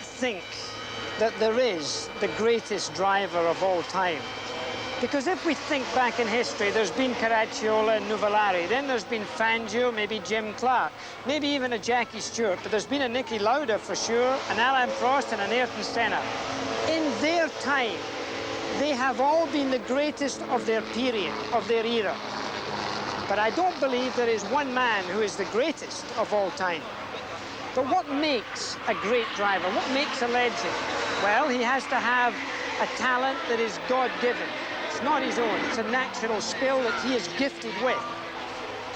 think that there is the greatest driver of all time. Because if we think back in history, there's been Caracciola and Nuvolari, then there's been Fangio, maybe Jim Clark, maybe even a Jackie Stewart, but there's been a Niki Lauda for sure, an Alain Prost and an Ayrton Senna. In their time, they have all been the greatest of their period, of their era. But I don't believe there is one man who is the greatest of all time. But what makes a great driver? What makes a legend? Well, he has to have a talent that is God-given. It's not his own. It's a natural skill that he is gifted with.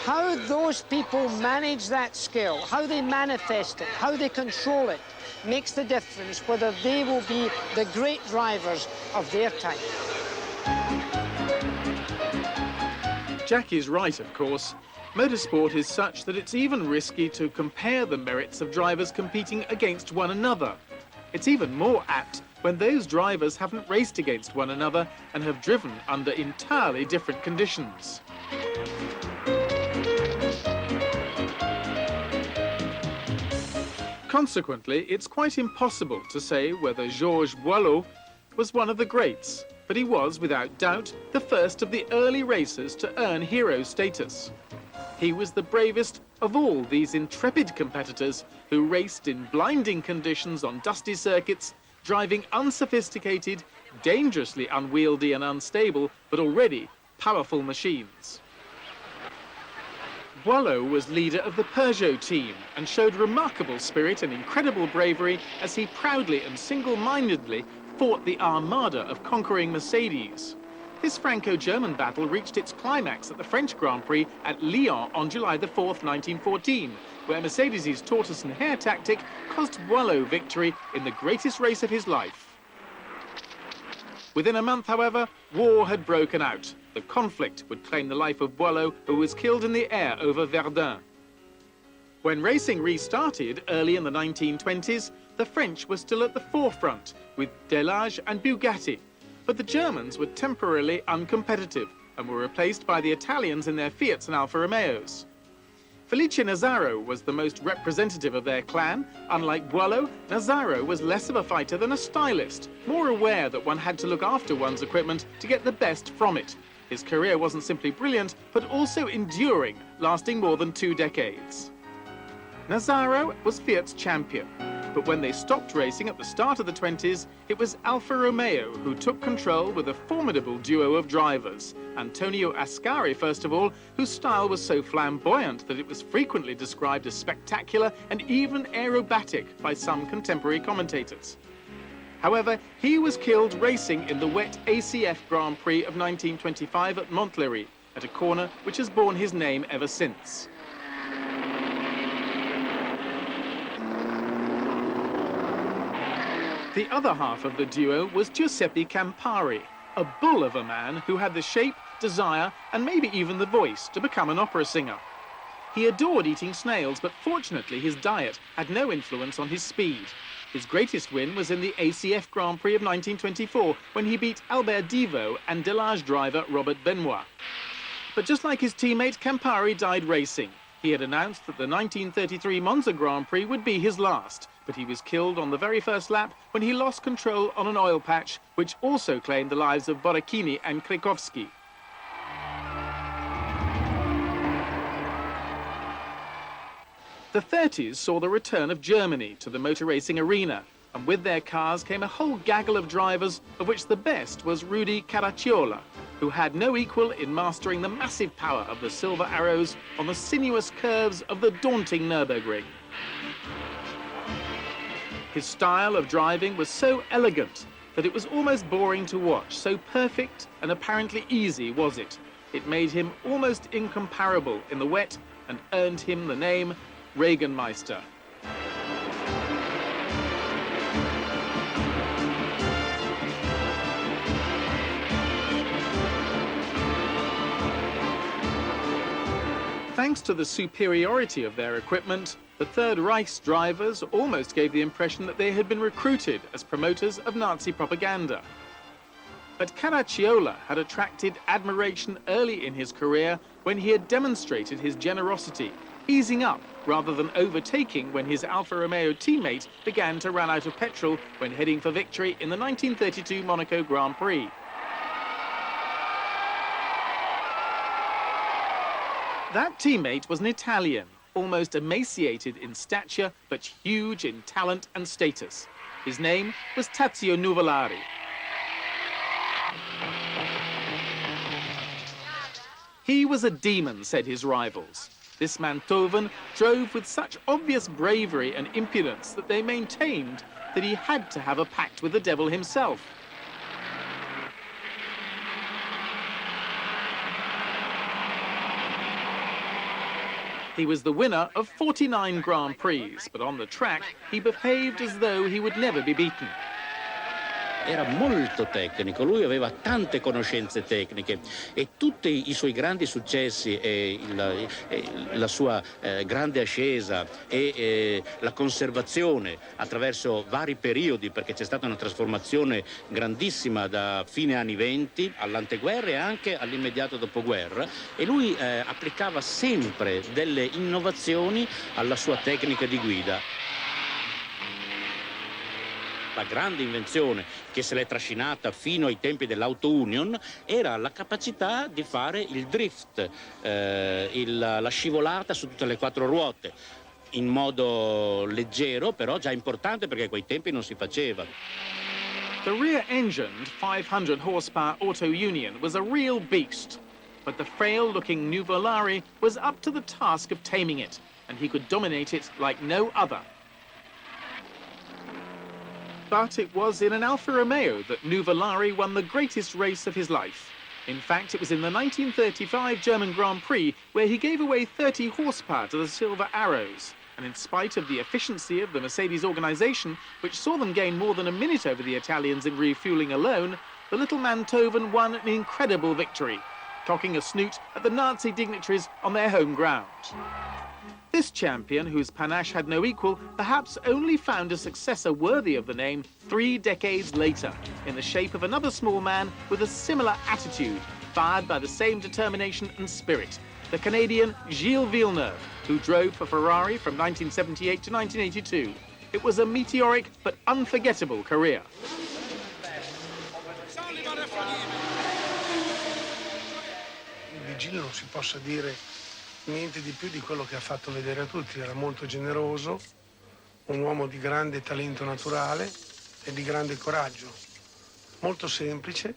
How those people manage that skill, how they manifest it, how they control it, makes the difference whether they will be the great drivers of their time. Jackie's right, of course. Motorsport is such that it's even risky to compare the merits of drivers competing against one another. It's even more apt when those drivers haven't raced against one another and have driven under entirely different conditions. Consequently, it's quite impossible to say whether Georges Boileau was one of the greats, but he was, without doubt, the first of the early racers to earn hero status. He was the bravest of all these intrepid competitors who raced in blinding conditions on dusty circuits, driving unsophisticated, dangerously unwieldy and unstable, but already powerful machines. Boileau was leader of the Peugeot team and showed remarkable spirit and incredible bravery as he proudly and single-mindedly fought the armada of conquering Mercedes. This Franco-German battle reached its climax at the French Grand Prix at Lyon on July the 4th, 1914, where Mercedes' tortoise and hare tactic cost Boileau victory in the greatest race of his life. Within a month, however, war had broken out. The conflict would claim the life of Boileau, who was killed in the air over Verdun. When racing restarted early in the 1920s, the French were still at the forefront, with Delage and Bugatti. But the Germans were temporarily uncompetitive and were replaced by the Italians in their Fiats and Alfa Romeos. Felice Nazzaro was the most representative of their clan. Unlike Boileau, Nazzaro was less of a fighter than a stylist, more aware that one had to look after one's equipment to get the best from it. His career wasn't simply brilliant, but also enduring, lasting more than 2 decades. Nazzaro was Fiat's champion, but when they stopped racing at the start of the 20s, it was Alfa Romeo who took control with a formidable duo of drivers. Antonio Ascari, first of all, whose style was so flamboyant that it was frequently described as spectacular and even aerobatic by some contemporary commentators. However, he was killed racing in the wet ACF Grand Prix of 1925 at Montlhéry, at a corner which has borne his name ever since. The other half of the duo was Giuseppe Campari, a bull of a man who had the shape, desire, and maybe even the voice to become an opera singer. He adored eating snails, but fortunately his diet had no influence on his speed. His greatest win was in the ACF Grand Prix of 1924, when he beat Albert Divo and Delage driver Robert Benoit. But just like his teammate, Campari died racing. He had announced that the 1933 Monza Grand Prix would be his last, but he was killed on the very first lap when he lost control on an oil patch, which also claimed the lives of Borrachini and Krikowski. The 30s saw the return of Germany to the motor racing arena, and with their cars came a whole gaggle of drivers, of which the best was Rudi Caracciola, who had no equal in mastering the massive power of the Silver Arrows on the sinuous curves of the daunting Nürburgring. His style of driving was so elegant that it was almost boring to watch, so perfect and apparently easy was it. It made him almost incomparable in the wet and earned him the name Regenmeister. Thanks to the superiority of their equipment, the Third Reich's drivers almost gave the impression that they had been recruited as promoters of Nazi propaganda. But Caracciola had attracted admiration early in his career when he had demonstrated his generosity easing up rather than overtaking when his Alfa Romeo teammate began to run out of petrol when heading for victory in the 1932 Monaco Grand Prix. That teammate was an Italian, almost emaciated in stature, but huge in talent and status. His name was Tazio Nuvolari. He was a demon, said his rivals. This Mantovan drove with such obvious bravery and impudence that they maintained that he had to have a pact with the devil himself. He was the winner of 49 Grand Prix, but on the track he behaved as though he would never be beaten. Era molto tecnico, lui aveva tante conoscenze tecniche e tutti i suoi grandi successi e la sua grande ascesa e la conservazione attraverso vari periodi, perché c'è stata una trasformazione grandissima da fine anni 20 all'anteguerra e anche all'immediato dopoguerra, e lui applicava sempre delle innovazioni alla sua tecnica di guida. La grande invenzione che se l'è trascinata fino ai tempi dell'Auto Union era la capacità di fare il drift, la scivolata su tutte le quattro ruote, in modo leggero, però già importante perché a quei tempi non si faceva. The rear-engined 500 horsepower Auto Union was a real beast, but the frail-looking Nuvolari was up to the task of taming it, and he could dominate it like no other. But it was in an Alfa Romeo that Nuvolari won the greatest race of his life. In fact, it was in the 1935 German Grand Prix where he gave away 30 horsepower to the Silver Arrows. And in spite of the efficiency of the Mercedes organization, which saw them gain more than a minute over the Italians in refueling alone, the little Mantovan won an incredible victory, cocking a snoot at the Nazi dignitaries on their home ground. This champion, whose panache had no equal, perhaps only found a successor worthy of the name 3 decades later, in the shape of another small man with a similar attitude, fired by the same determination and spirit, the Canadian Gilles Villeneuve, who drove for Ferrari from 1978 to 1982. It was a meteoric but unforgettable career. Di Gilles non si possa dire niente di più di quello che ha fatto vedere a tutti. Era molto generoso, un uomo di grande talento naturale e di grande coraggio, molto semplice,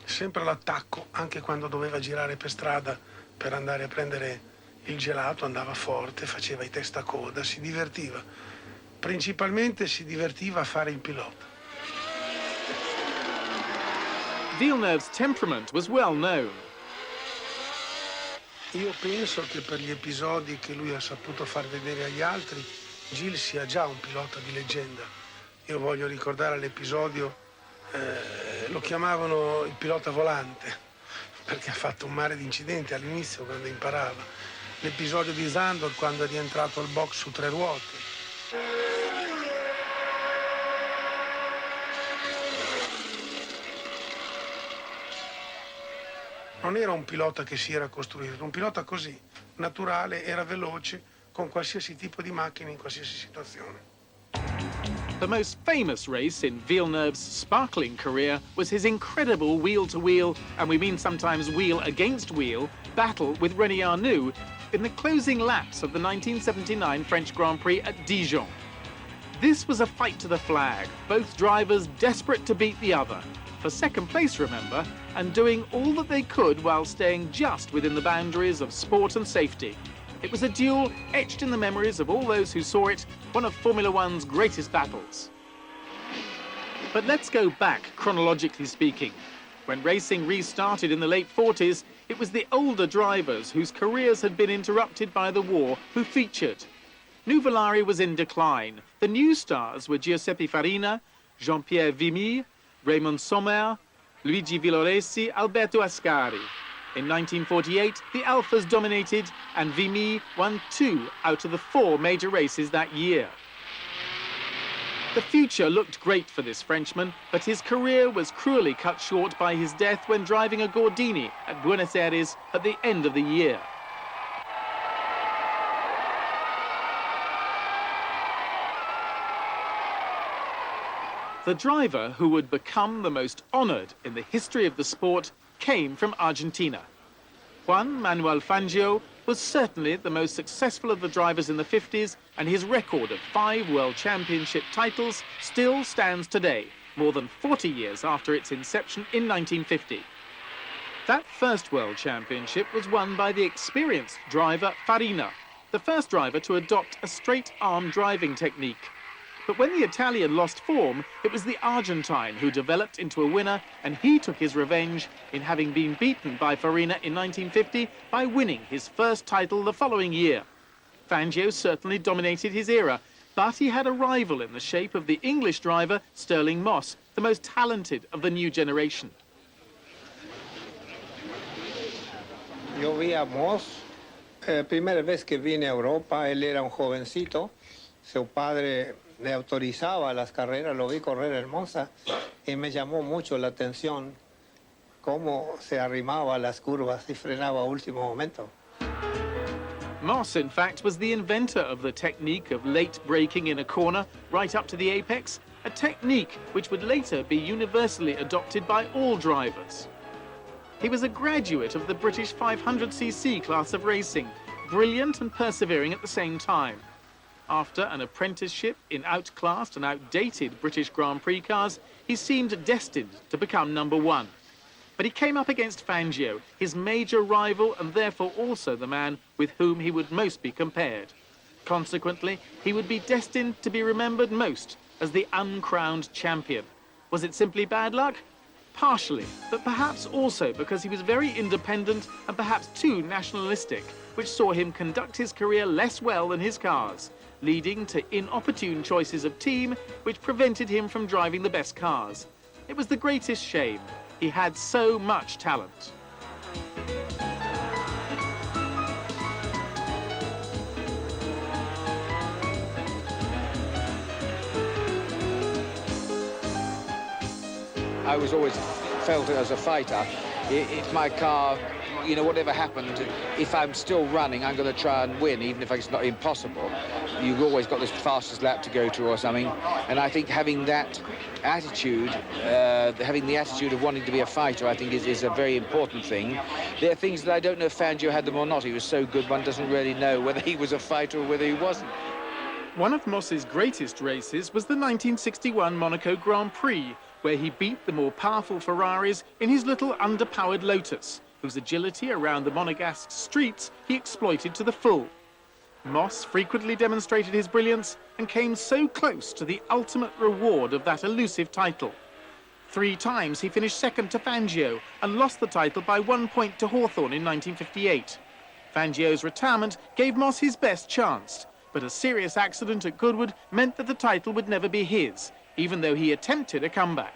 sempre all'attacco, anche quando doveva girare per strada per andare a prendere il gelato, andava forte, faceva i testacoda, si divertiva. Principalmente si divertiva a fare il pilota. Villeneuve's temperament was well known. Io penso che per gli episodi che lui ha saputo far vedere agli altri, Gilles sia già un pilota di leggenda. Io voglio ricordare l'episodio, lo chiamavano il pilota volante, perché ha fatto un mare di incidenti all'inizio quando imparava. L'episodio di Zandvoort quando è rientrato al box su 3 ruote. Non era un pilota che si era costruito, un pilota così, naturale, era veloce, con qualsiasi tipo di macchina in qualsiasi situazione. The most famous race in Villeneuve's sparkling career was his incredible wheel-to-wheel, and we mean sometimes wheel-against-wheel, battle with René Arnoux in the closing laps of the 1979 French Grand Prix at Dijon. This was a fight to the flag, both drivers desperate to beat the other. For second place, remember, and doing all that they could while staying just within the boundaries of sport and safety. It was a duel etched in the memories of all those who saw it, one of Formula One's greatest battles. But let's go back, chronologically speaking. When racing restarted in the late 40s, it was the older drivers whose careers had been interrupted by the war who featured. Nuvolari was in decline. The new stars were Giuseppe Farina, Jean-Pierre Vimy, Raymond Sommer, Luigi Villoresi, Alberto Ascari. In 1948, the Alphas dominated, and Vimy won 2 out of the 4 major races that year. The future looked great for this Frenchman, but his career was cruelly cut short by his death when driving a Gordini at Buenos Aires at the end of the year. The driver who would become the most honored in the history of the sport came from Argentina. Juan Manuel Fangio was certainly the most successful of the drivers in the 50s, and his record of 5 World Championship titles still stands today, more than 40 years after its inception in 1950. That first World Championship was won by the experienced driver Farina, the first driver to adopt a straight-arm driving technique. But when the Italian lost form, it was the Argentine who developed into a winner, and he took his revenge in having been beaten by Farina in 1950 by winning his first title the following year. Fangio certainly dominated his era, but he had a rival in the shape of the English driver Stirling Moss, the most talented of the new generation. Yo vi a Moss, primera vez que vine a Europa, él era un jovencito, su padre le autorizaba las carreras, lo vi correr en Monza y me llamó mucho la atención cómo se arrimaba a las curvas y frenaba a último momento. Moss, in fact, was the inventor of the technique of late braking in a corner right up to the apex, a technique which would later be universally adopted by all drivers. He was a graduate of the British 500cc class of racing, brilliant and persevering at the same time. After an apprenticeship in outclassed and outdated British Grand Prix cars, he seemed destined to become number 1. But he came up against Fangio, his major rival and therefore also the man with whom he would most be compared. Consequently, he would be destined to be remembered most as the uncrowned champion. Was it simply bad luck? Partially, but perhaps also because he was very independent and perhaps too nationalistic, which saw him conduct his career less well than his cars, leading to inopportune choices of team which prevented him from driving the best cars. It was the greatest shame. He had so much talent. I was always felt as a fighter. If my car, you know, whatever happened, if I'm still running, I'm going to try and win, even if it's not impossible. You've always got this fastest lap to go to or something. And I think having that attitude, having the attitude of wanting to be a fighter, I think is a very important thing. There are things that I don't know if Fangio had them or not. He was so good, one doesn't really know whether he was a fighter or whether he wasn't. One of Moss's greatest races was the 1961 Monaco Grand Prix, where he beat the more powerful Ferraris in his little underpowered Lotus, whose agility around the Monegasque streets he exploited to the full. Moss frequently demonstrated his brilliance and came so close to the ultimate reward of that elusive title. 3 times he finished second to Fangio and lost the title by 1 point to Hawthorn in 1958. Fangio's retirement gave Moss his best chance, but a serious accident at Goodwood meant that the title would never be his, even though he attempted a comeback.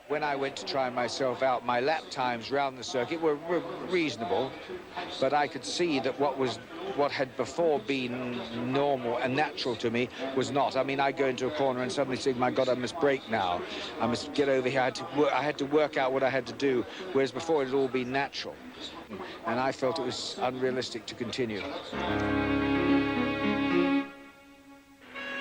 When I went to try myself out, my lap times round the circuit were reasonable, but I could see that what had before been normal and natural to me was not. I mean, I go into a corner and suddenly think, my God, I must brake now. I must get over here. I had to work out what I had to do, whereas before it had all been natural. And I felt it was unrealistic to continue.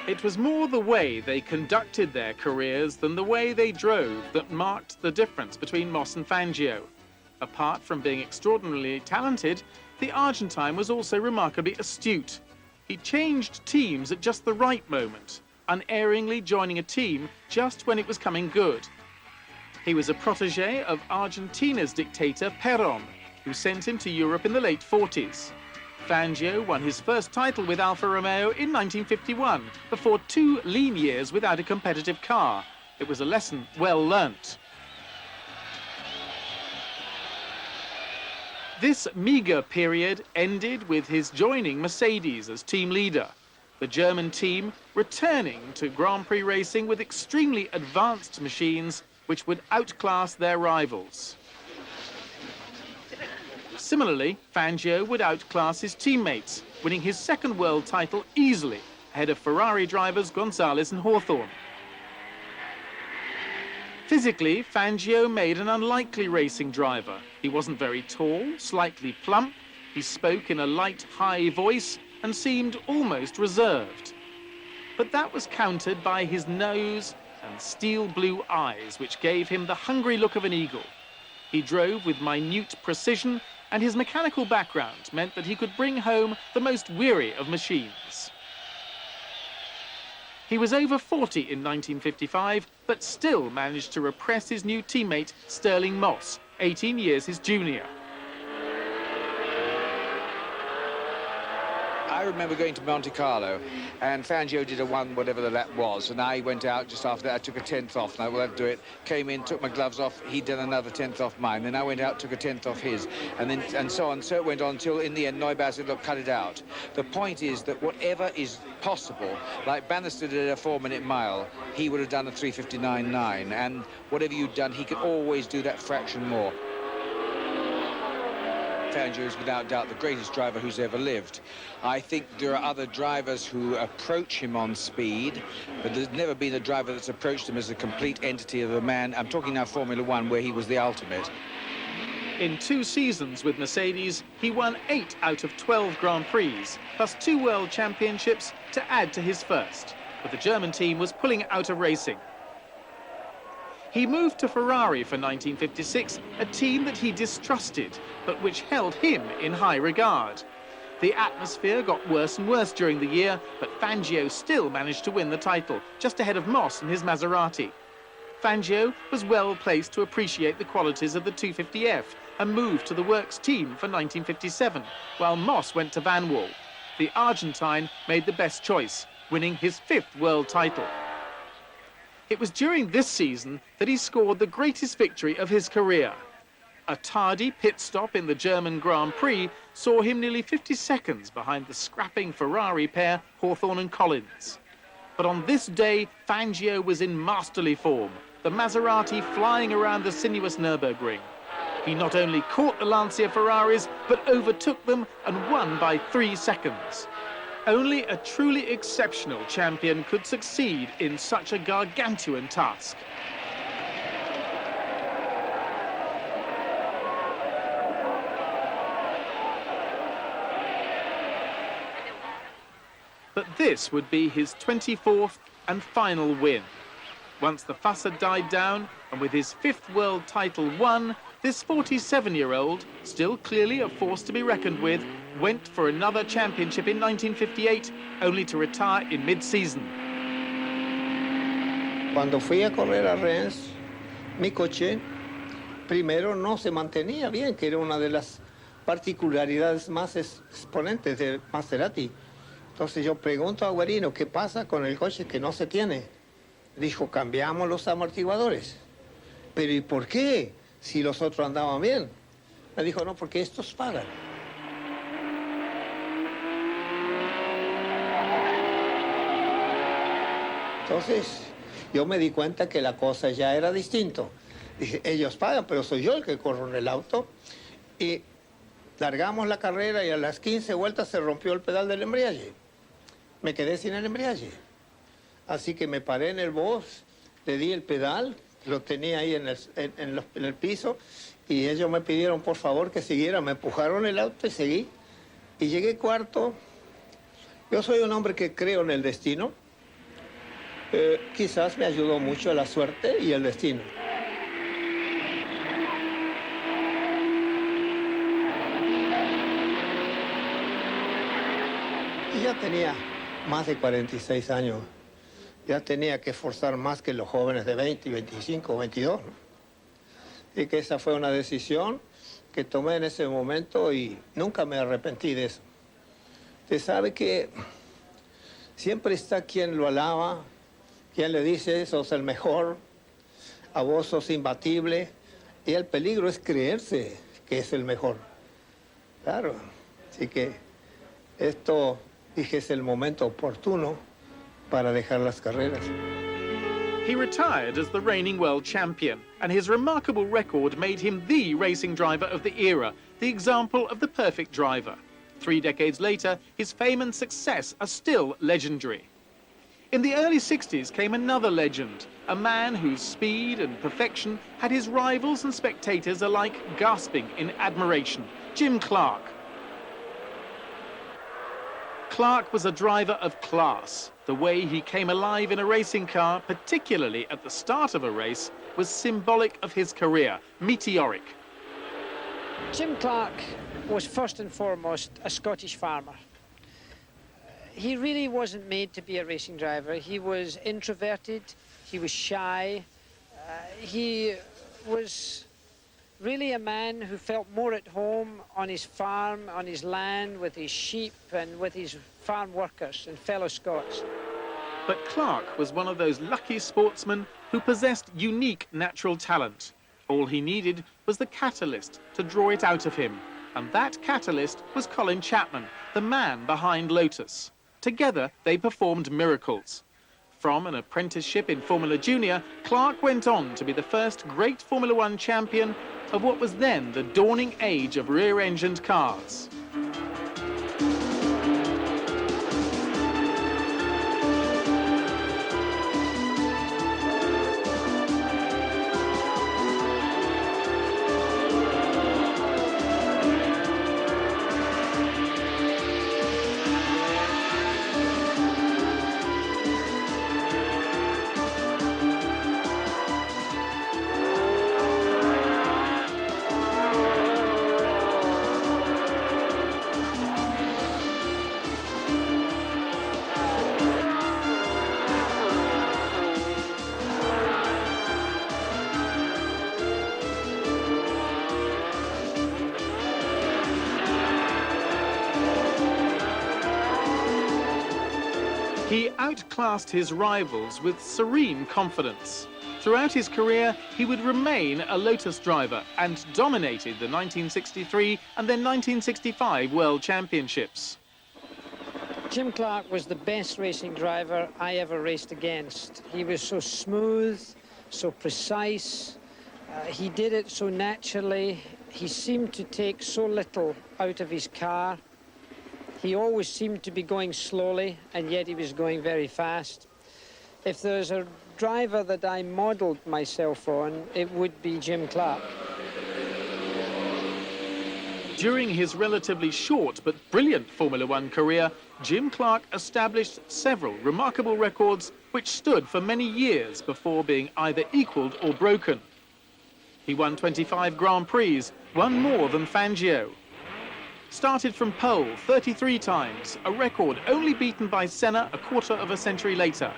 It was more the way they conducted their careers than the way they drove that marked the difference between Moss and Fangio. Apart from being extraordinarily talented, the Argentine was also remarkably astute. He changed teams at just the right moment, unerringly joining a team just when it was coming good. He was a protege of Argentina's dictator Perón, who sent him to Europe in the late 40s. Fangio won his first title with Alfa Romeo in 1951, before 2 lean years without a competitive car. It was a lesson well learnt. This meagre period ended with his joining Mercedes as team leader, the German team returning to Grand Prix racing with extremely advanced machines which would outclass their rivals. Similarly, Fangio would outclass his teammates, winning his second world title easily, ahead of Ferrari drivers Gonzalez and Hawthorn. Physically, Fangio made an unlikely racing driver. He wasn't very tall, slightly plump, he spoke in a light, high voice and seemed almost reserved. but that was countered by his nose and steel blue eyes, which gave him the hungry look of an eagle. He drove with minute precision, and his mechanical background meant that he could bring home the most weary of machines. He was over 40 in 1955, but still managed to repress his new teammate, Sterling Moss, 18 years his junior. I remember going to Monte Carlo, and Fangio did a one, whatever the lap was, and I went out just after that. I took a 10th off, and I will have to do it. Came in, took my gloves off. He did another 10th off mine. Then I went out, took a 10th off his, and so on. So it went on until in the end, Neubauer said, "Look, cut it out." The point is that whatever is possible, like Bannister did a 4-minute mile, he would have done a 3:59.9, and whatever you'd done, he could always do that fraction more. Fangio is without doubt the greatest driver who's ever lived. I think there are other drivers who approach him on speed, but there's never been a driver that's approached him as a complete entity of a man. I'm talking now Formula One, where he was the ultimate. In 2 seasons with Mercedes, he won 8 out of 12 Grand Prix, plus 2 World Championships to add to his first. But the German team was pulling out of racing. He moved to Ferrari for 1956, a team that he distrusted, but which held him in high regard. The atmosphere got worse and worse during the year, but Fangio still managed to win the title, just ahead of Moss and his Maserati. Fangio was well placed to appreciate the qualities of the 250F and moved to the works team for 1957, while Moss went to Vanwall. The Argentine made the best choice, winning his 5th world title. It was during this season that he scored the greatest victory of his career. A tardy pit stop in the German Grand Prix saw him nearly 50 seconds behind the scrapping Ferrari pair, Hawthorne and Collins. But on this day, Fangio was in masterly form, the Maserati flying around the sinuous Nürburgring. He not only caught the Lancia Ferraris, but overtook them and won by 3 seconds. Only a truly exceptional champion could succeed in such a gargantuan task. But this would be his 24th and final win. Once the fuss had died down, and with his 5th world title won, this 47-year-old, still clearly a force to be reckoned with, went for another championship in 1958, only to retire in mid-season. Cuando fui a correr a Rennes, mi coche primero no se mantenía bien, que era una de las particularidades más exponentes de Maserati. Entonces yo pregunto a Guarino, ¿qué pasa con el coche que no se tiene? Dijo, cambiamos los amortiguadores. Pero ¿y por qué? Si los otros andaban bien. Me dijo, no, porque estos pagan. Entonces, yo me di cuenta que la cosa ya era distinto. Dije, ellos pagan, pero soy yo el que corro en el auto. Y largamos la carrera y a las 15 vueltas se rompió el pedal del embriague. Me quedé sin el embriague. Así que me paré en el box, le di el pedal, lo tenía ahí en el piso, y ellos me pidieron por favor que siguiera. Me empujaron el auto y seguí. Y llegué cuarto. Yo soy un hombre que creo en el destino. Quizás me ayudó mucho la suerte y el destino. Y ya tenía más de 46 años. Ya tenía que esforzar más que los jóvenes de 20, 25 o 22. ¿No? Y que esa fue una decisión que tomé en ese momento y nunca me arrepentí de eso. Usted sabe que siempre está quien lo alaba, quien le dice, sos el mejor, a vos sos imbatible, y el peligro es creerse que es el mejor. Claro, así que esto, dije, es el momento oportuno para dejar las carreras. He retired as the reigning world champion, and his remarkable record made him the racing driver of the era, the example of the perfect driver. 3 decades later, his fame and success are still legendary. In the early 60s came another legend, a man whose speed and perfection had his rivals and spectators alike gasping in admiration, Jim Clark. Clark was a driver of class. The way he came alive in a racing car, particularly at the start of a race, was symbolic of his career, meteoric. Jim Clark was first and foremost a Scottish farmer. He really wasn't made to be a racing driver. He was introverted, he was shy, he was really a man who felt more at home on his farm, on his land, with his sheep and with his farm workers and fellow Scots. But Clark was one of those lucky sportsmen who possessed unique natural talent. All he needed was the catalyst to draw it out of him. And that catalyst was Colin Chapman, the man behind Lotus. Together, they performed miracles. From an apprenticeship in Formula Junior, Clark went on to be the first great Formula One champion of what was then the dawning age of rear-engined cars. He outclassed his rivals with serene confidence. Throughout his career, he would remain a Lotus driver and dominated the 1963 and then 1965 World Championships. Jim Clark was the best racing driver I ever raced against. He was so smooth, so precise. He did it so naturally. He seemed to take so little out of his car. He always seemed to be going slowly, and yet he was going very fast. If there's a driver that I modelled myself on, it would be Jim Clark. During his relatively short but brilliant Formula One career, Jim Clark established several remarkable records which stood for many years before being either equalled or broken. He won 25 Grand Prix, one more than Fangio. Started from pole 33 times, a record only beaten by Senna a quarter of a century later.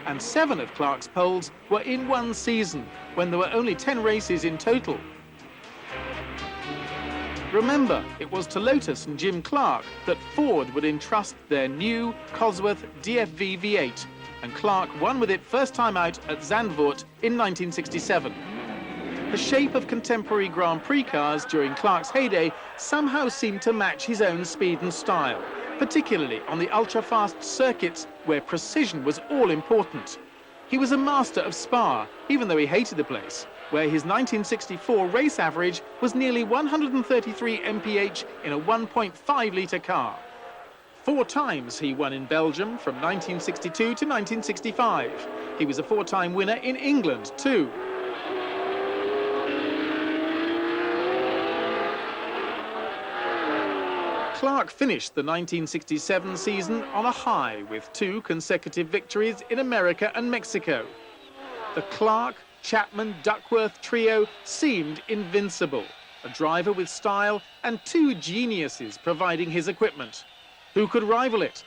And 7 of Clark's poles were in one season, when there were only 10 races in total. Remember, it was to Lotus and Jim Clark that Ford would entrust their new Cosworth DFV V8, and Clark won with it first time out at Zandvoort in 1967. The shape of contemporary Grand Prix cars during Clark's heyday somehow seemed to match his own speed and style, particularly on the ultra-fast circuits where precision was all important. He was a master of Spa, even though he hated the place, where his 1964 race average was nearly 133 mph in a 1.5-litre car. 4 times he won in Belgium from 1962 to 1965. He was a 4-time winner in England too. Clark finished the 1967 season on a high with 2 consecutive victories in America and Mexico. The Clark, Chapman, Duckworth trio seemed invincible, a driver with style and 2 geniuses providing his equipment. Who could rival it?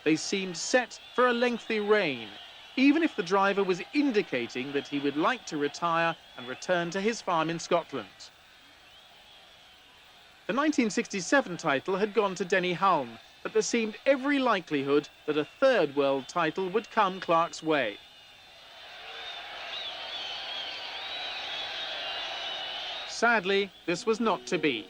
They seemed set for a lengthy reign, even if the driver was indicating that he would like to retire and return to his farm in Scotland. The 1967 title had gone to Denny Hulme, but there seemed every likelihood that a 3rd world title would come Clark's way. Sadly, this was not to be.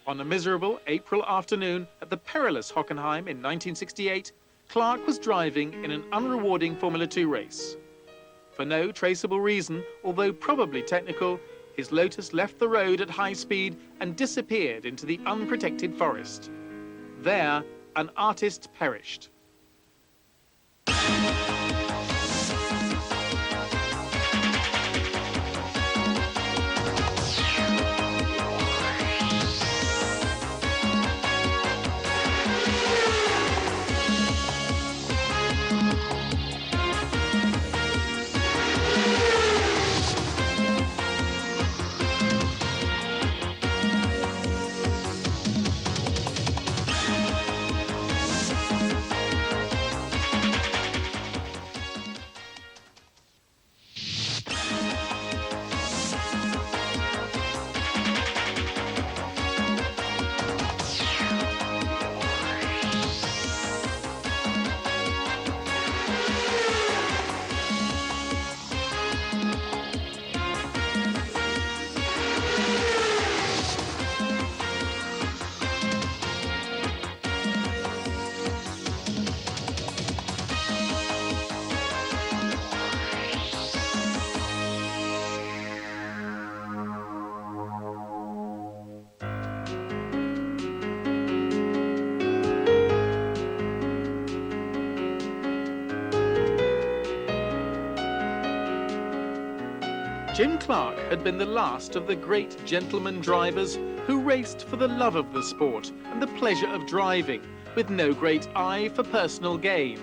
On a miserable April afternoon at the perilous Hockenheim in 1968, Clark was driving in an unrewarding Formula 2 race. For no traceable reason, although probably technical, his Lotus left the road at high speed and disappeared into the unprotected forest. There, an artist perished. Jim Clark had been the last of the great gentleman drivers who raced for the love of the sport and the pleasure of driving, with no great eye for personal gain.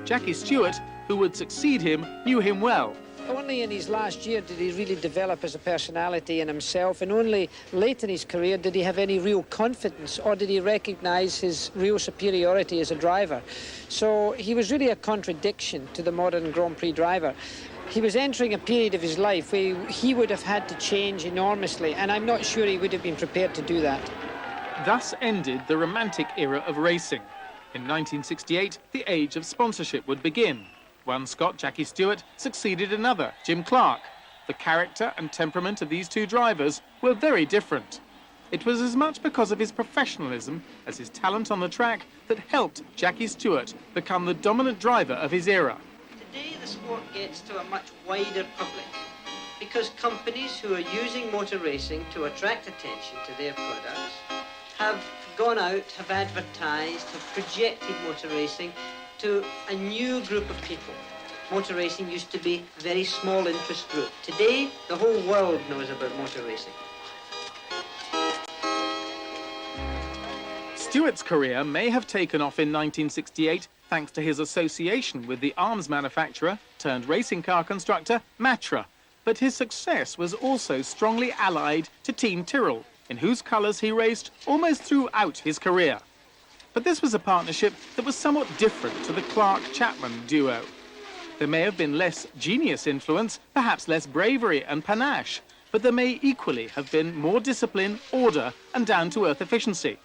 Jackie Stewart, who would succeed him, knew him well. Only in his last year did he really develop as a personality in himself, and only late in his career did he have any real confidence, or did he recognise his real superiority as a driver. So he was really a contradiction to the modern Grand Prix driver. He was entering a period of his life where he would have had to change enormously, and I'm not sure he would have been prepared to do that. Thus ended the romantic era of racing. In 1968, the age of sponsorship would begin. One Scot, Jackie Stewart, succeeded another, Jim Clark. The character and temperament of these two drivers were very different. It was as much because of his professionalism as his talent on the track that helped Jackie Stewart become the dominant driver of his era. Today the sport gets to a much wider public because companies who are using motor racing to attract attention to their products have gone out, have advertised, have projected motor racing to a new group of people. Motor racing used to be a very small interest group. Today, the whole world knows about motor racing. Stewart's career may have taken off in 1968 thanks to his association with the arms manufacturer turned racing car constructor Matra, but his success was also strongly allied to Team Tyrrell, in whose colours he raced almost throughout his career. But this was a partnership that was somewhat different to the Clark-Chapman duo. There may have been less genius influence, perhaps less bravery and panache, but there may equally have been more discipline, order, and down-to-earth efficiency.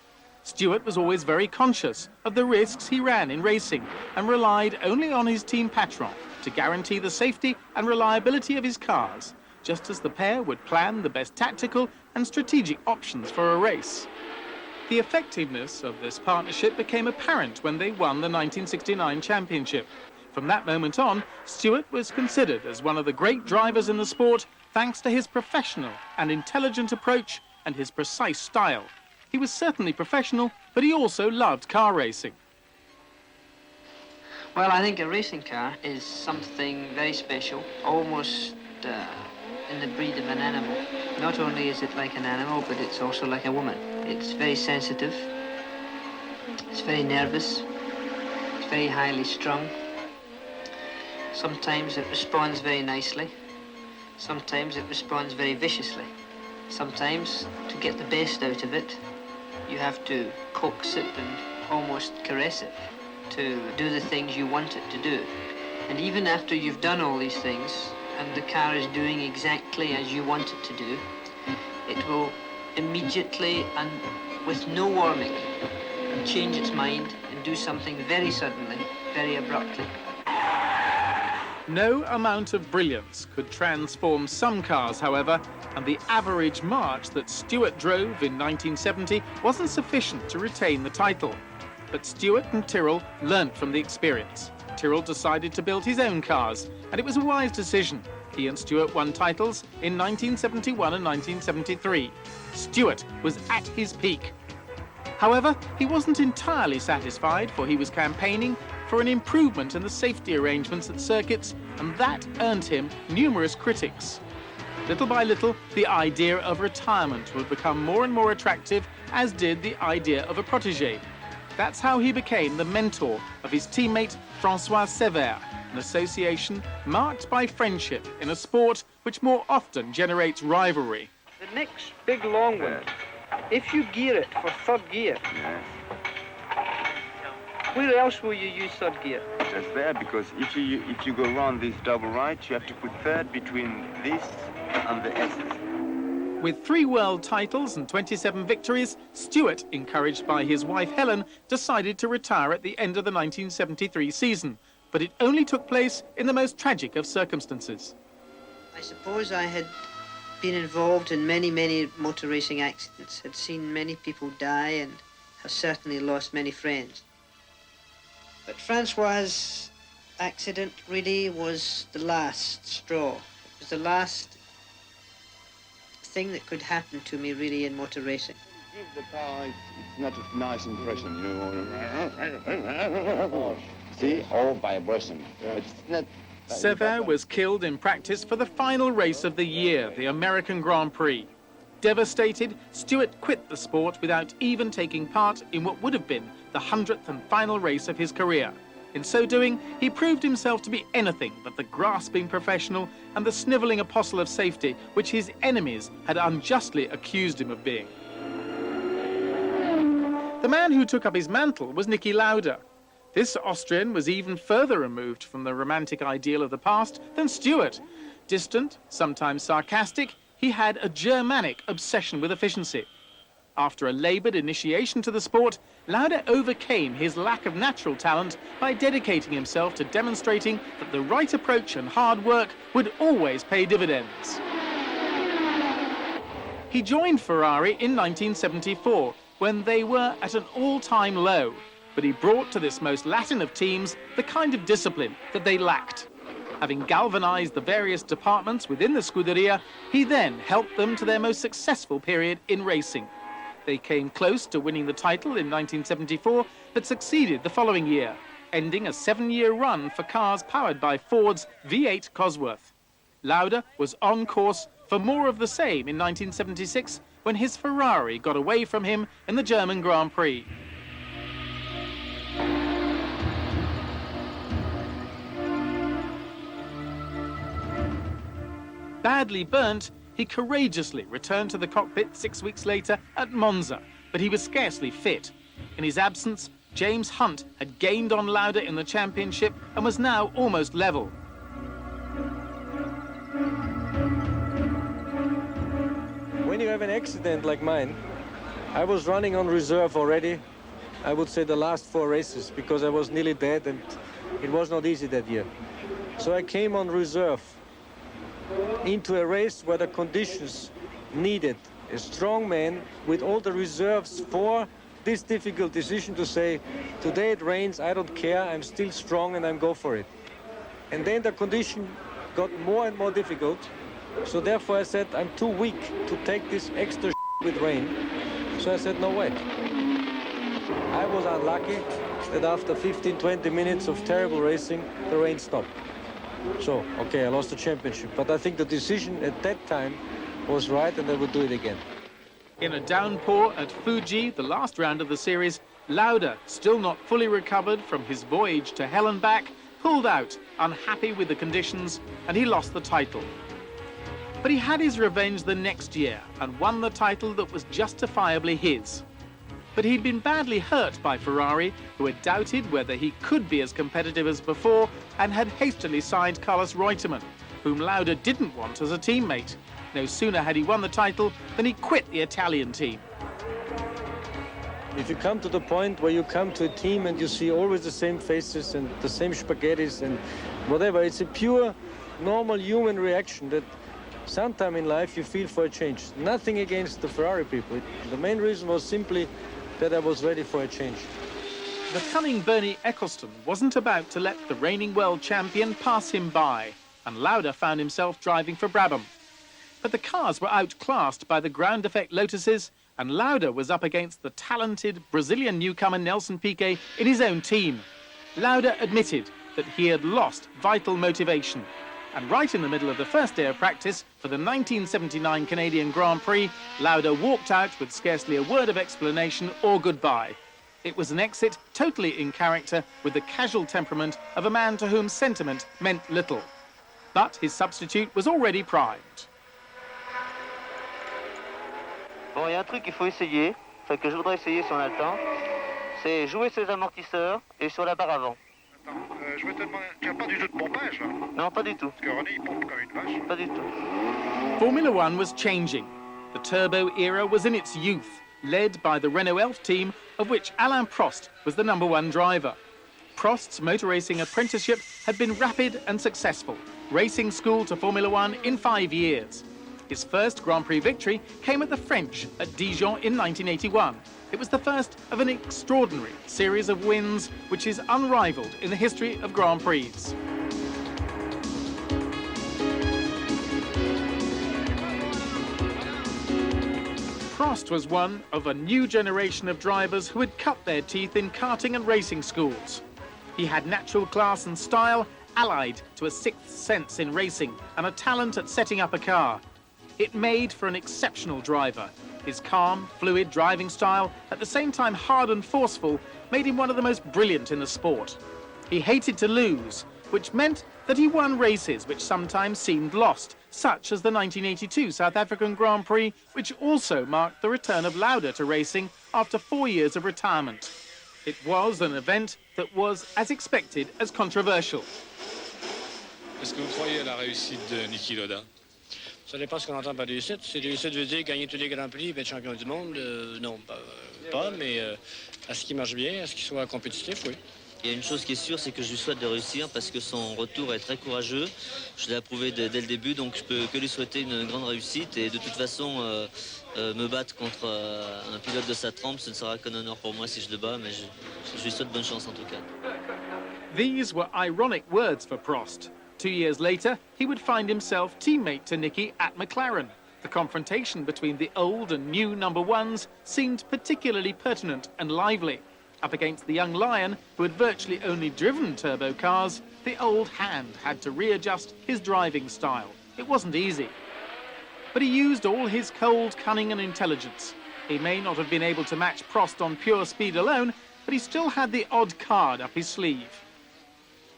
Stewart was always very conscious of the risks he ran in racing and relied only on his team patron to guarantee the safety and reliability of his cars, just as the pair would plan the best tactical and strategic options for a race. The effectiveness of this partnership became apparent when they won the 1969 championship. From that moment on, Stewart was considered as one of the great drivers in the sport thanks to his professional and intelligent approach and his precise style. He was certainly professional, but he also loved car racing. Well, I think a racing car is something very special, almost in the breed of an animal. Not only is it like an animal, but it's also like a woman. It's very sensitive, it's very nervous, it's very highly strung. Sometimes it responds very nicely, sometimes it responds very viciously. Sometimes, to get the best out of it, you have to coax it and almost caress it to do the things you want it to do. And even after you've done all these things, and the car is doing exactly as you want it to do, it will immediately and with no warning change its mind and do something very suddenly, very abruptly. No amount of brilliance could transform some cars, however, and the average march that Stewart drove in 1970 wasn't sufficient to retain the title. But Stewart and Tyrrell learnt from the experience. Tyrrell decided to build his own cars, and it was a wise decision. He and Stewart won titles in 1971 and 1973. Stewart was at his peak. However, he wasn't entirely satisfied, for he was campaigning for an improvement in the safety arrangements at circuits, and that earned him numerous critics. Little by little, the idea of retirement would become more and more attractive, as did the idea of a protégé. That's how he became the mentor of his teammate François Sévère, an association marked by friendship in a sport which more often generates rivalry. The next big long one, if you gear it for third gear, where else will you use third gear? Just there, because if you go around this double right, you have to put third between this and the S's. With 3 world titles and 27 victories, Stewart, encouraged by his wife Helen, decided to retire at the end of the 1973 season. But it only took place in the most tragic of circumstances. I suppose I had been involved in many, many motor racing accidents, had seen many people die, and have certainly lost many friends. But Francois' accident really was the last straw. It was the last thing that could happen to me really in motor racing. Give the car, it's not a nice impression, you know. See, all vibration. But it's not Saga was killed in practice for the final race of the year, the American Grand Prix. Devastated, Stewart quit the sport without even taking part in what would have been the 100th and final race of his career. In so doing, he proved himself to be anything but the grasping professional and the snivelling apostle of safety which his enemies had unjustly accused him of being. The man who took up his mantle was Niki Lauda. This Austrian was even further removed from the romantic ideal of the past than Stewart. Distant, sometimes sarcastic, he had a Germanic obsession with efficiency. After a laboured initiation to the sport, Lauda overcame his lack of natural talent by dedicating himself to demonstrating that the right approach and hard work would always pay dividends. He joined Ferrari in 1974, when they were at an all-time low, but he brought to this most Latin of teams the kind of discipline that they lacked. Having galvanized the various departments within the Scuderia, he then helped them to their most successful period in racing. They came close to winning the title in 1974, but succeeded the following year, ending a 7-year run for cars powered by Ford's V8 Cosworth. Lauda was on course for more of the same in 1976, when his Ferrari got away from him in the German Grand Prix. Badly burnt, he courageously returned to the cockpit 6 weeks later at Monza, but he was scarcely fit. In his absence, James Hunt had gained on Lauda in the championship and was now almost level. When you have an accident like mine, I was running on reserve already, I would say the last 4 races, because I was nearly dead and it was not easy that year. So I came on reserve into a race where the conditions needed a strong man with all the reserves for this difficult decision to say, today it rains, I don't care, I'm still strong and I'm go for it. And then the condition got more and more difficult. So therefore I said, I'm too weak to take this extra with rain. So I said, no way. I was unlucky that after 15, 20 minutes of terrible racing, the rain stopped. So, okay, I lost the championship. But I think the decision at that time was right and I would do it again. In a downpour at Fuji, the last round of the series, Lauda, still not fully recovered from his voyage to hell and back, pulled out, unhappy with the conditions, and he lost the title. But he had his revenge the next year and won the title that was justifiably his. But he'd been badly hurt by Ferrari, who had doubted whether he could be as competitive as before and had hastily signed Carlos Reutemann, whom Lauda didn't want as a teammate. No sooner had he won the title than he quit the Italian team. If you come to the point where you come to a team and you see always the same faces and the same spaghettis and whatever, it's a pure, normal human reaction that sometime in life you feel for a change. Nothing against the Ferrari people. The main reason was simply that I was ready for a change. The cunning Bernie Ecclestone wasn't about to let the reigning world champion pass him by, and Lauda found himself driving for Brabham. But the cars were outclassed by the ground effect Lotuses, and Lauda was up against the talented Brazilian newcomer Nelson Piquet in his own team. Lauda admitted that he had lost vital motivation. And right in the middle of the first day of practice for the 1979 Canadian Grand Prix, Lauda walked out with scarcely a word of explanation or goodbye. It was an exit totally in character with the casual temperament of a man to whom sentiment meant little. But his substitute was already primed. Bon, il y a un truc qu'il faut essayer, enfin que je voudrais essayer si on a le temps, c'est jouer sur les amortisseurs et sur la barre avant. Je vais te demander, tu n'as pas du tout de pompage là? Non, pas du tout. Parce que René, il pompe comme une vache. Pas du tout. Formula One was changing. The turbo era was in its youth, led by the Renault Elf team, of which Alain Prost was the #1 driver. Prost's motor racing apprenticeship had been rapid and successful, racing school to Formula One in 5 years. His first Grand Prix victory came at the French at Dijon in 1981. It was the first of an extraordinary series of wins, which is unrivaled in the history of Grand Prix. Prost was one of a new generation of drivers who had cut their teeth in karting and racing schools. He had natural class and style allied to a sixth sense in racing and a talent at setting up a car. It made for an exceptional driver. His calm, fluid driving style, at the same time hard and forceful, made him one of the most brilliant in the sport. He hated to lose, which meant that he won races which sometimes seemed lost, such as the 1982 South African Grand Prix, which also marked the return of Lauda to racing after 4 years of retirement. It was an event that was as expected as controversial. Est-ce que vous croyez à la réussite de Niki Lauda? Ça dépend ce qu'on entend par réussite. Si réussite veut dire gagner tous les grands prix et être champion du monde, non, pas, mais à ce qui marche bien, à ce qu'il soit compétitif, oui. Il y a une chose qui est sûre, c'est que je lui souhaite de réussir parce que son retour est très courageux. Je l'ai approuvé dès le début, donc je peux que lui souhaiter une grande réussite. Et de toute façon, me battre contre un pilote de sa trempe, ce ne sera qu'un honneur pour moi si je le bats, mais je lui souhaite bonne chance en tout cas. These were ironic words for Prost. 2 years later, he would find himself teammate to Niki at McLaren. The confrontation between the old and new number ones seemed particularly pertinent and lively. Up against the young lion, who had virtually only driven turbo cars, the old hand had to readjust his driving style. It wasn't easy. But he used all his cold cunning and intelligence. He may not have been able to match Prost on pure speed alone, but he still had the odd card up his sleeve.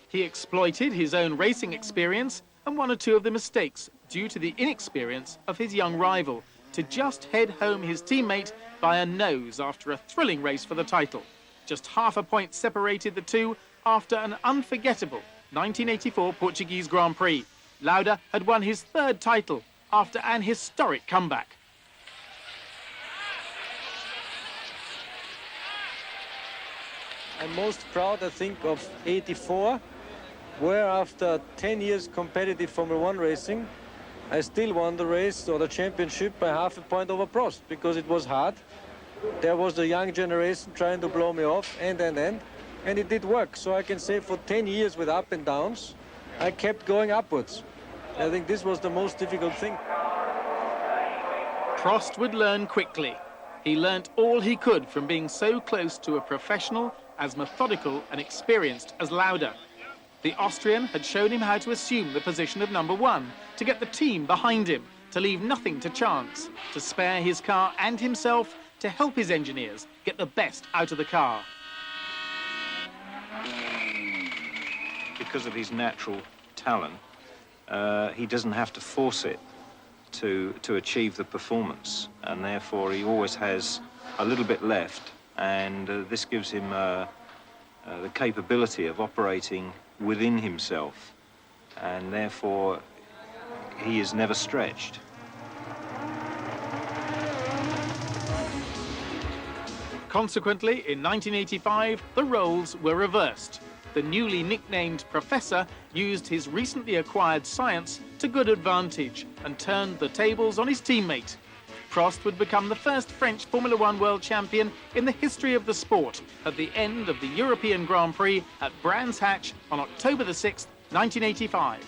He exploited his own racing experience and one or two of the mistakes due to the inexperience of his young rival, to just head home his teammate by a nose after a thrilling race for the title. Just half a point separated the two after an unforgettable 1984 Portuguese Grand Prix. Lauda had won his third title after an historic comeback. I'm most proud, I think, of 84, where after 10 years competitive Formula 1 racing, I still won the race or the championship by half a point over Prost, because it was hard. There was the young generation trying to blow me off, and it did work. So I can say for 10 years with up and downs, I kept going upwards. I think this was the most difficult thing. Prost would learn quickly. He learnt all he could from being so close to a professional as methodical and experienced as Lauda. The Austrian had shown him how to assume the position of number one, to get the team behind him, to leave nothing to chance, to spare his car and himself, to help his engineers get the best out of the car. Because of his natural talent, he doesn't have to force it to achieve the performance, and therefore he always has a little bit left, and this gives him the capability of operating within himself, and therefore he is never stretched. Consequently, in 1985, the roles were reversed. The newly nicknamed Professor used his recently acquired science to good advantage and turned the tables on his teammate. Prost would become the first French Formula One world champion in the history of the sport at the end of the European Grand Prix at Brands Hatch on October the 6th, 1985.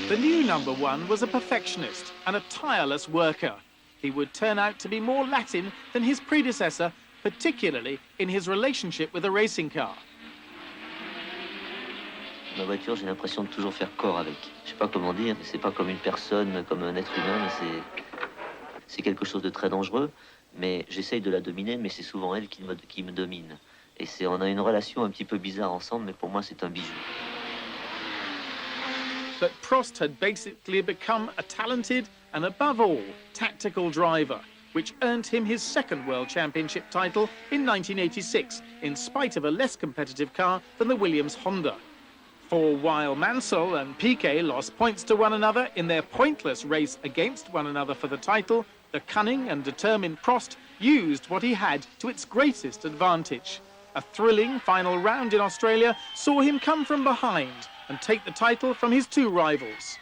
The new number one was a perfectionist and a tireless worker. He would turn out to be more Latin than his predecessor, particularly in his relationship with a racing car. Ma voiture, j'ai l'impression de toujours faire corps avec. Je sais pas comment dire, c'est pas comme une personne, comme un être humain, mais c'est quelque chose de très dangereux. Mais j'essaye de la dominer, mais c'est souvent elle qui me domine. Et on a une relation un petit peu bizarre ensemble, mais pour moi, c'est un bijou. But Prost had basically become a talented and, above all, tactical driver, which earned him his second World Championship title in 1986, in spite of a less competitive car than the Williams Honda. For while Mansell and Piquet lost points to one another in their pointless race against one another for the title, the cunning and determined Prost used what he had to its greatest advantage. A thrilling final round in Australia saw him come from behind and take the title from his two rivals.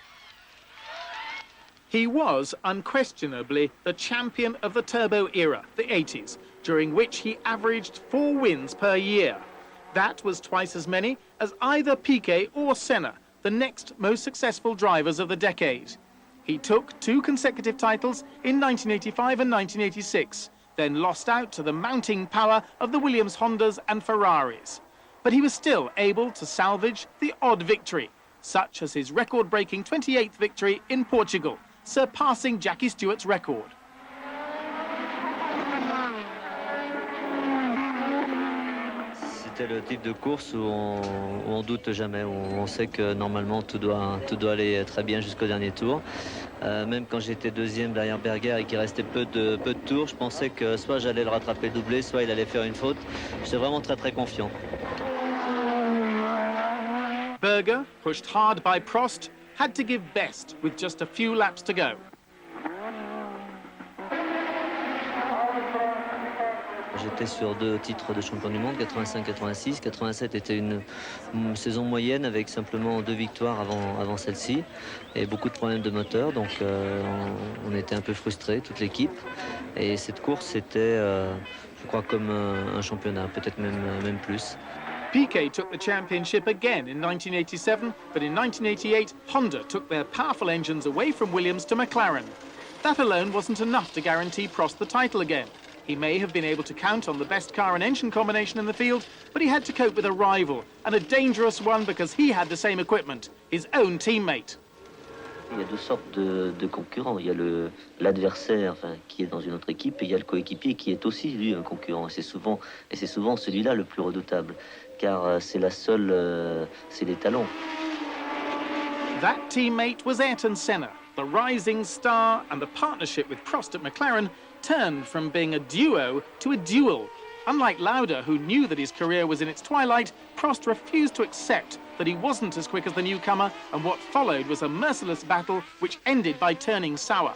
He was unquestionably the champion of the turbo era, the 80s, during which he averaged 4 wins per year. That was twice as many as either Piquet or Senna, the next most successful drivers of the decade. He took 2 consecutive titles in 1985 and 1986, then lost out to the mounting power of the Williams Hondas and Ferraris. But he was still able to salvage the odd victory, such as his record-breaking 28th victory in Portugal, surpassing Jackie Stewart's record. C'était le type de course où on doute jamais, où on sait que normalement tout doit aller très bien jusqu'au dernier tour. Même quand j'étais deuxième derrière Berger et qu'il restait peu de tours, je pensais que soit j'allais le rattraper doublé, soit il allait faire une faute. J'étais vraiment très confiant. Berger, pushed hard by Prost, had to give best with just a few laps to go. J'étais sur 2 titres de champion du monde, 85-86. 87 était une saison moyenne avec simplement 2 victoires avant celle-ci et beaucoup de problèmes de moteur. Donc on était un peu frustrés, toute l'équipe. Et cette course, c'était, je crois, comme un championnat, peut-être même plus. Piquet took the championship again in 1987, but in 1988, Honda took their powerful engines away from Williams to McLaren. That alone wasn't enough to guarantee Prost the title again. He may have been able to count on the best car and engine combination in the field, but he had to cope with a rival, and a dangerous one because he had the same equipment, his own teammate. Il y a 2 sortes de concurrents. Il y a l'adversaire qui est dans une autre équipe et il y a le coéquipier qui est aussi lui un concurrent. Et c'est souvent celui-là le plus redoutable, car c'est les talons. That teammate was Ayrton Senna, the rising star, and the partnership with Prost at McLaren turned from being a duo to a duel. Unlike Lauda, who knew that his career was in its twilight, Prost refused to accept that he wasn't as quick as the newcomer, and what followed was a merciless battle which ended by turning sour.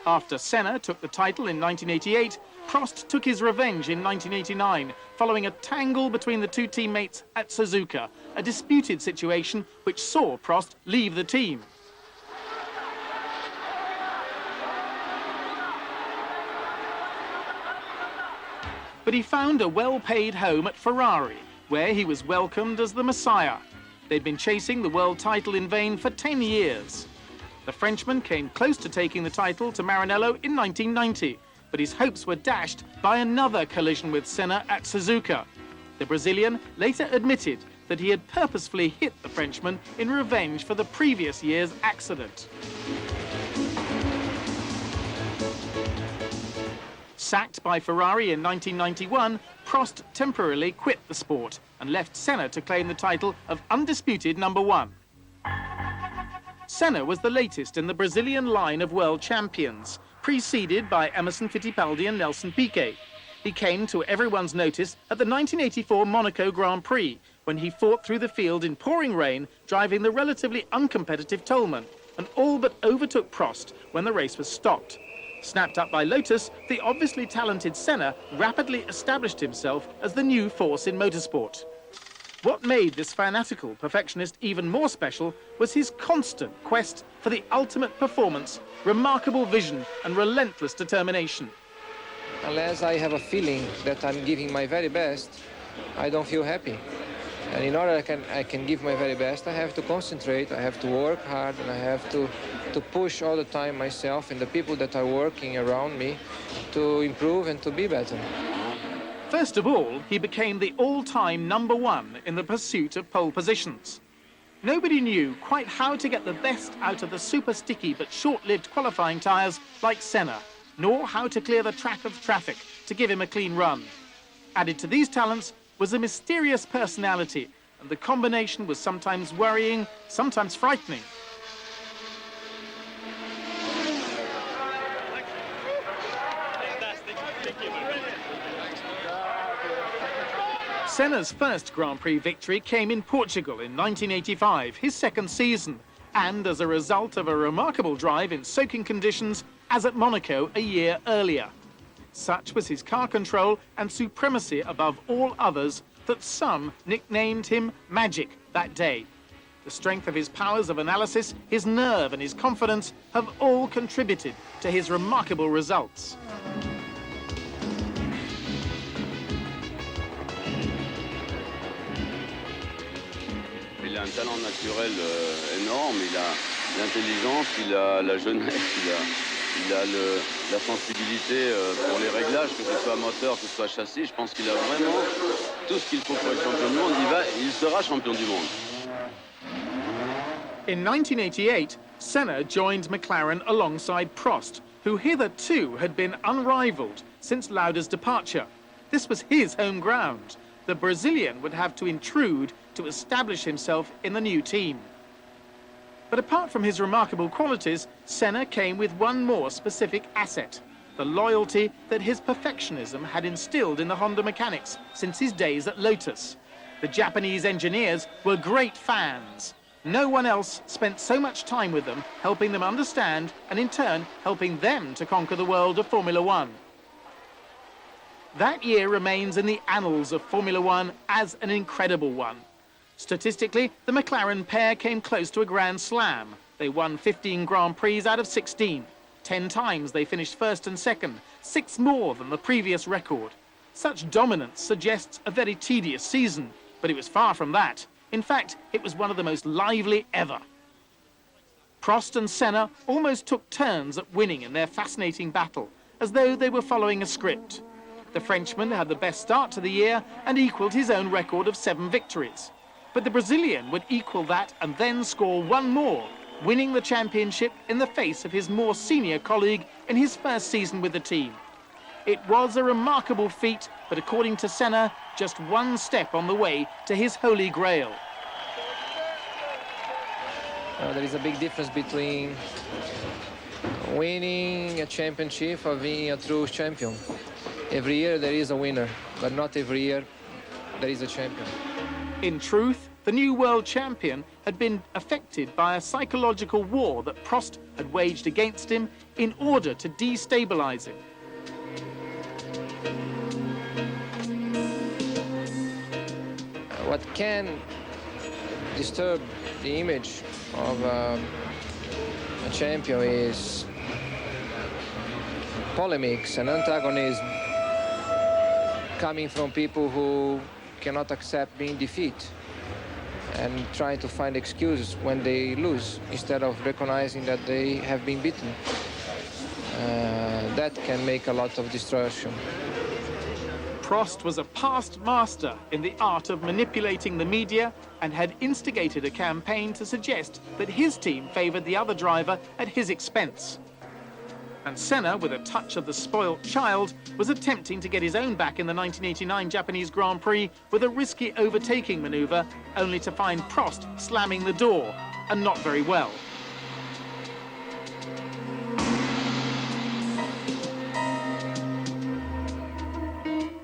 After Senna took the title in 1988, Prost took his revenge in 1989, following a tangle between the 2 teammates at Suzuka, a disputed situation which saw Prost leave the team. But he found a well-paid home at Ferrari, where he was welcomed as the Messiah. They'd been chasing the world title in vain for 10 years. The Frenchman came close to taking the title to Maranello in 1990, but his hopes were dashed by another collision with Senna at Suzuka. The Brazilian later admitted that he had purposefully hit the Frenchman in revenge for the previous year's accident. Sacked by Ferrari in 1991, Prost temporarily quit the sport and left Senna to claim the title of undisputed #1. Senna was the latest in the Brazilian line of world champions, preceded by Emerson Fittipaldi and Nelson Piquet. He came to everyone's notice at the 1984 Monaco Grand Prix, when he fought through the field in pouring rain, driving the relatively uncompetitive Toleman, and all but overtook Prost when the race was stopped. Snapped up by Lotus, the obviously talented Senna rapidly established himself as the new force in motorsport. What made this fanatical perfectionist even more special was his constant quest for the ultimate performance, remarkable vision and relentless determination. Unless I have a feeling that I'm giving my very best, I don't feel happy. And in order I can give my very best, I have to concentrate, I have to work hard, and I have to push all the time myself and the people that are working around me to improve and to be better. First of all, he became the all-time #1 in the pursuit of pole positions. Nobody knew quite how to get the best out of the super sticky but short-lived qualifying tyres like Senna, nor how to clear the track of traffic to give him a clean run. Added to these talents was a mysterious personality, and the combination was sometimes worrying, sometimes frightening. Senna's first Grand Prix victory came in Portugal in 1985, his second season, and as a result of a remarkable drive in soaking conditions as at Monaco a year earlier. Such was his car control and supremacy above all others that some nicknamed him Magic that day. The strength of his powers of analysis, his nerve and his confidence have all contributed to his remarkable results. a un talent naturel énorme, il a l'intelligence, il a la jeunesse, il a la sensibilité pour les réglages, que ce soit moteur, que ce soit châssis. Je pense qu'il a vraiment tout ce qu'il faut pour être champion du monde. Il sera champion du monde. In 1988, Senna joined McLaren alongside Prost, who hitherto had been unrivaled since Lauda's departure. This was his home ground. The Brazilian would have to intrude to establish himself in the new team. But apart from his remarkable qualities, Senna came with one more specific asset, the loyalty that his perfectionism had instilled in the Honda mechanics since his days at Lotus. The Japanese engineers were great fans. No one else spent so much time with them, helping them understand and in turn helping them to conquer the world of Formula One. That year remains in the annals of Formula One as an incredible one. Statistically, the McLaren pair came close to a Grand Slam. They won 15 Grand Prix out of 16. 10 times they finished first and second, 6 more than the previous record. Such dominance suggests a very tedious season, but it was far from that. In fact, it was one of the most lively ever. Prost and Senna almost took turns at winning in their fascinating battle, as though they were following a script. The Frenchman had the best start to the year and equalled his own record of 7 victories. But the Brazilian would equal that and then score one more, winning the championship in the face of his more senior colleague in his first season with the team. It was a remarkable feat, but according to Senna, just one step on the way to his holy grail. There is a big difference between winning a championship or being a true champion. Every year there is a winner, but not every year there is a champion. In truth, the new world champion had been affected by a psychological war that Prost had waged against him in order to destabilize him. What can disturb the image of a champion is polemics and antagonism coming from people who cannot accept being defeated and trying to find excuses when they lose instead of recognizing that they have been beaten. That can make a lot of distortion. Prost was a past master in the art of manipulating the media and had instigated a campaign to suggest that his team favoured the other driver at his expense. And Senna, with a touch of the spoilt child, was attempting to get his own back in the 1989 Japanese Grand Prix with a risky overtaking manoeuvre, only to find Prost slamming the door, and not very well.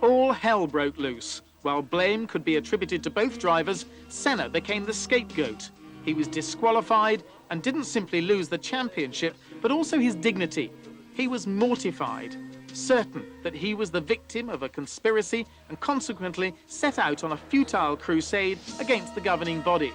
All hell broke loose. While blame could be attributed to both drivers, Senna became the scapegoat. He was disqualified and didn't simply lose the championship, but also his dignity. He was mortified, certain that he was the victim of a conspiracy and consequently set out on a futile crusade against the governing body.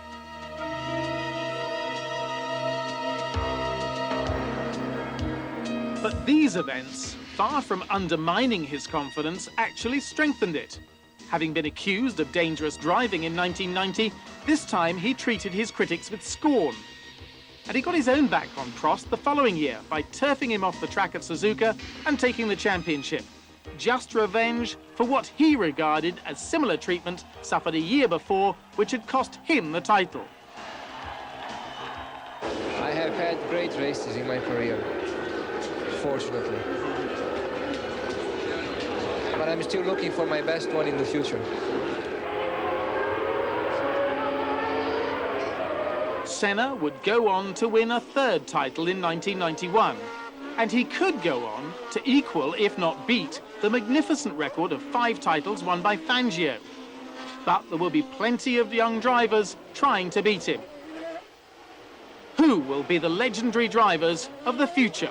But these events, far from undermining his confidence, actually strengthened it. Having been accused of dangerous driving in 1990, this time he treated his critics with scorn. And he got his own back on Prost the following year by turfing him off the track at Suzuka and taking the championship. Just revenge for what he regarded as similar treatment suffered a year before, which had cost him the title. I have had great races in my career, fortunately. But I'm still looking for my best one in the future. Senna would go on to win a third title in 1991. And he could go on to equal, if not beat, the magnificent record of 5 titles won by Fangio. But there will be plenty of young drivers trying to beat him. Who will be the legendary drivers of the future?